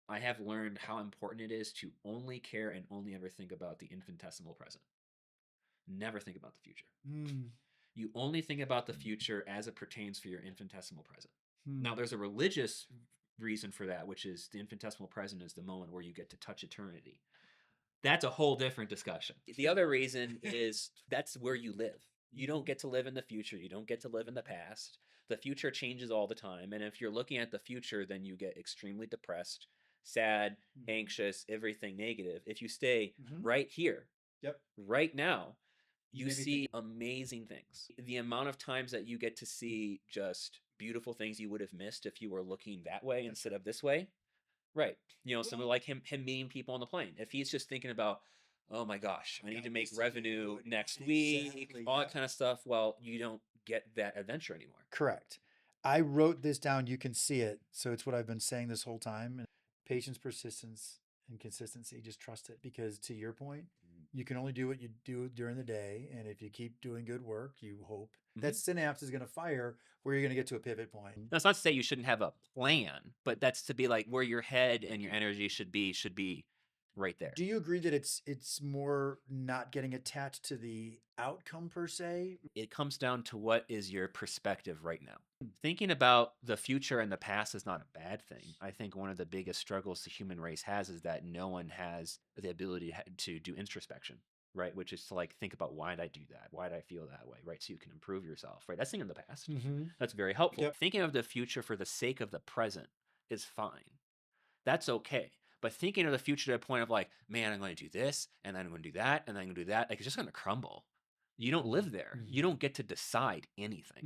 I have learned how important it is to only care and only ever think about the infinitesimal present. Never think about the future. Mm. You only think about the future as it pertains for your infinitesimal present. Now, Mm. there's a religious reason for that, which is the infinitesimal present is the moment where you get to touch eternity. That's a whole different discussion. The other reason is that's where you live. You don't get to live in the future. You don't get to live in the past. The future changes all the time. And if you're looking at the future, then you get extremely depressed, sad, Mhm. anxious, everything negative. If you stay Mhm. right here, Yep. right now, You you made me think. see amazing things. The amount of times that you get to see just beautiful things you would have missed if you were looking that way That's instead right. of this way. Right. Someone Well, like him meeting people on the plane. If he's just thinking about, oh my gosh, I I need to got make this to revenue do. next week, Exactly. all that Yeah. kind of stuff, well, you don't get that adventure anymore. Correct. I wrote this down. You can see it. So it's what I've been saying this whole time. Patience, persistence, and consistency. Just trust it. Because to your point, you can only do what you do during the day. And if you keep doing good work, you hope Mm-hmm. that synapse is going to fire where you're going to get to a pivot point. That's not to say you shouldn't have a plan, but that's to be like where your head and your energy should be right there. Do you agree that it's more not getting attached to the outcome per se? It comes down to what is your perspective right now. Thinking about the future and the past is not a bad thing. I think one of the biggest struggles the human race has is that no one has the ability to do introspection, right? Which is to like think about why did I do that? Why did I feel that way, right? So you can improve yourself, right? That's thinking of the past. Mm-hmm. That's very helpful. Yep. Thinking of the future for the sake of the present is fine. That's okay. But thinking of the future to the point of like, man, I'm going to do this, and then I'm going to do that, and then I'm going to do that, like it's just going to crumble. You don't live there. You Mm-hmm. don't get to decide anything.